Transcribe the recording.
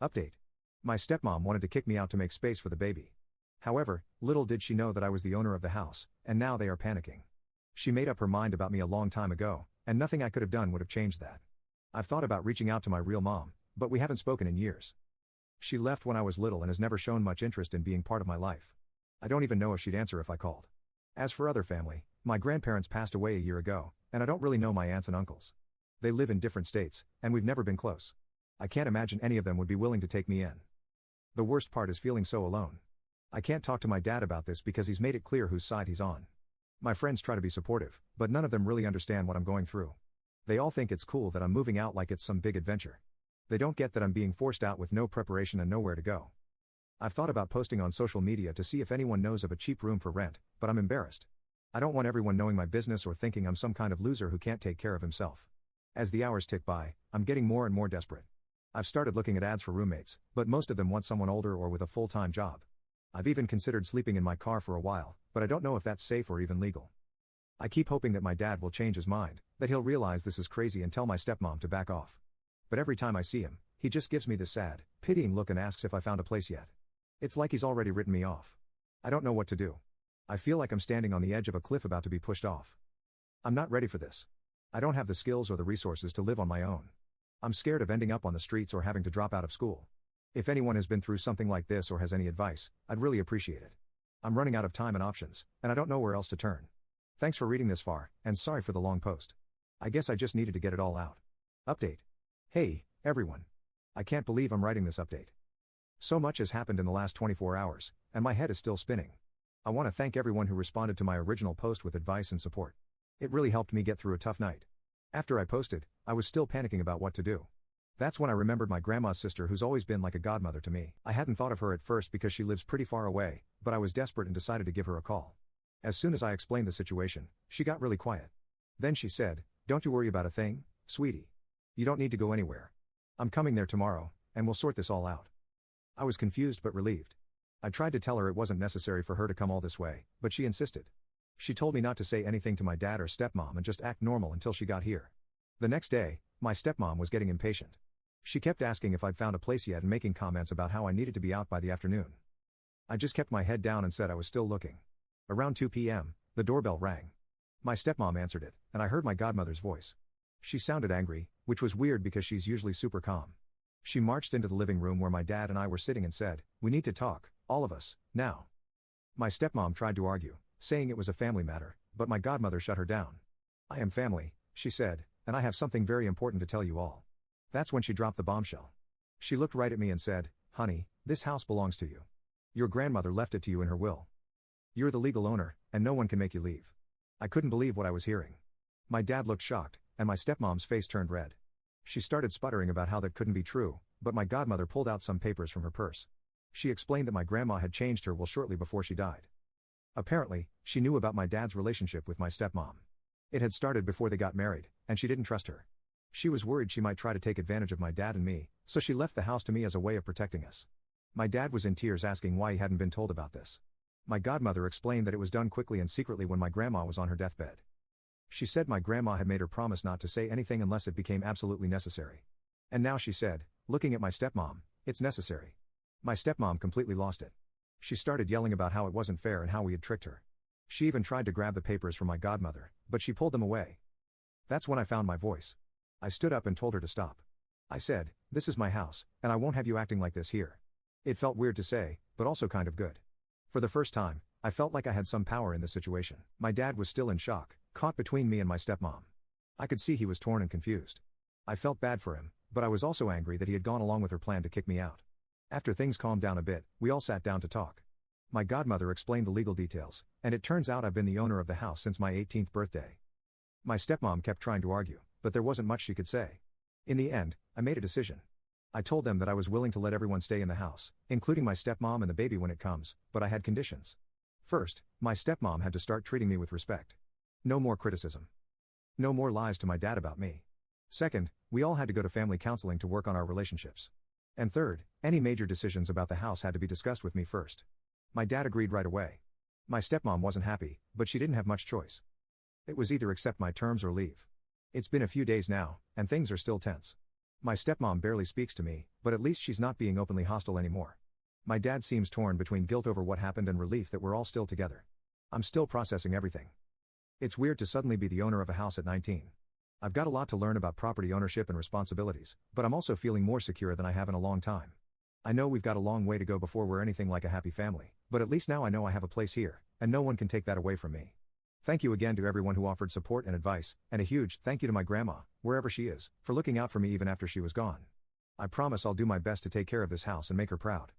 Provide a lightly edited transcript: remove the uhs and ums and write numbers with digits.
Update. My stepmom wanted to kick me out to make space for the baby. However, little did she know that I was the owner of the house, and now they are panicking. She made up her mind about me a long time ago, and nothing I could have done would have changed that. I've thought about reaching out to my real mom, but we haven't spoken in years. She left when I was little and has never shown much interest in being part of my life. I don't even know if she'd answer if I called. As for other family, my grandparents passed away a year ago, and I don't really know my aunts and uncles. They live in different states, and we've never been close. I can't imagine any of them would be willing to take me in. The worst part is feeling so alone. I can't talk to my dad about this because he's made it clear whose side he's on. My friends try to be supportive, but none of them really understand what I'm going through. They all think it's cool that I'm moving out like it's some big adventure. They don't get that I'm being forced out with no preparation and nowhere to go. I've thought about posting on social media to see if anyone knows of a cheap room for rent, but I'm embarrassed. I don't want everyone knowing my business or thinking I'm some kind of loser who can't take care of himself. As the hours tick by, I'm getting more and more desperate. I've started looking at ads for roommates, but most of them want someone older or with a full-time job. I've even considered sleeping in my car for a while, but I don't know if that's safe or even legal. I keep hoping that my dad will change his mind, that he'll realize this is crazy and tell my stepmom to back off. But every time I see him, he just gives me this sad, pitying look and asks if I found a place yet. It's like he's already written me off. I don't know what to do. I feel like I'm standing on the edge of a cliff about to be pushed off. I'm not ready for this. I don't have the skills or the resources to live on my own. I'm scared of ending up on the streets or having to drop out of school. If anyone has been through something like this or has any advice, I'd really appreciate it. I'm running out of time and options, and I don't know where else to turn. Thanks for reading this far, and sorry for the long post. I guess I just needed to get it all out. Update. Hey, everyone. I can't believe I'm writing this update. So much has happened in the last 24 hours, and my head is still spinning. I want to thank everyone who responded to my original post with advice and support. It really helped me get through a tough night. After I posted, I was still panicking about what to do. That's when I remembered my grandma's sister who's always been like a godmother to me. I hadn't thought of her at first because she lives pretty far away, but I was desperate and decided to give her a call. As soon as I explained the situation, she got really quiet. Then she said, "Don't you worry about a thing, sweetie. You don't need to go anywhere. I'm coming there tomorrow, and we'll sort this all out." I was confused but relieved. I tried to tell her it wasn't necessary for her to come all this way, but she insisted. She told me not to say anything to my dad or stepmom and just act normal until she got here. The next day, my stepmom was getting impatient. She kept asking if I'd found a place yet and making comments about how I needed to be out by the afternoon. I just kept my head down and said I was still looking. Around 2 p.m., the doorbell rang. My stepmom answered it, and I heard my godmother's voice. She sounded angry, which was weird because she's usually super calm. She marched into the living room where my dad and I were sitting and said, "We need to talk, all of us, now." My stepmom tried to argue, saying it was a family matter, but my godmother shut her down. "I am family," she said, "and I have something very important to tell you all." That's when she dropped the bombshell. She looked right at me and said, "Honey, this house belongs to you. Your grandmother left it to you in her will. You're the legal owner, and no one can make you leave." I couldn't believe what I was hearing. My dad looked shocked, and my stepmom's face turned red. She started sputtering about how that couldn't be true, but my godmother pulled out some papers from her purse. She explained that my grandma had changed her will shortly before she died. Apparently, she knew about my dad's relationship with my stepmom. It had started before they got married, and she didn't trust her. She was worried she might try to take advantage of my dad and me, so she left the house to me as a way of protecting us. My dad was in tears asking why he hadn't been told about this. My godmother explained that it was done quickly and secretly when my grandma was on her deathbed. She said my grandma had made her promise not to say anything unless it became absolutely necessary. And now she said, looking at my stepmom, "It's necessary." My stepmom completely lost it. She started yelling about how it wasn't fair and how we had tricked her. She even tried to grab the papers from my godmother, but she pulled them away. That's when I found my voice. I stood up and told her to stop. I said, "This is my house, and I won't have you acting like this here." It felt weird to say, but also kind of good. For the first time, I felt like I had some power in this situation. My dad was still in shock, caught between me and my stepmom. I could see he was torn and confused. I felt bad for him, but I was also angry that he had gone along with her plan to kick me out. After things calmed down a bit, we all sat down to talk. My godmother explained the legal details, and it turns out I've been the owner of the house since my 18th birthday. My stepmom kept trying to argue, but there wasn't much she could say. In the end, I made a decision. I told them that I was willing to let everyone stay in the house, including my stepmom and the baby when it comes, but I had conditions. First, my stepmom had to start treating me with respect. No more criticism. No more lies to my dad about me. Second, we all had to go to family counseling to work on our relationships. And third, any major decisions about the house had to be discussed with me first. My dad agreed right away. My stepmom wasn't happy, but she didn't have much choice. It was either accept my terms or leave. It's been a few days now, and things are still tense. My stepmom barely speaks to me, but at least she's not being openly hostile anymore. My dad seems torn between guilt over what happened and relief that we're all still together. I'm still processing everything. It's weird to suddenly be the owner of a house at 19. I've got a lot to learn about property ownership and responsibilities, but I'm also feeling more secure than I have in a long time. I know we've got a long way to go before we're anything like a happy family, but at least now I know I have a place here, and no one can take that away from me. Thank you again to everyone who offered support and advice, and a huge thank you to my grandma, wherever she is, for looking out for me even after she was gone. I promise I'll do my best to take care of this house and make her proud.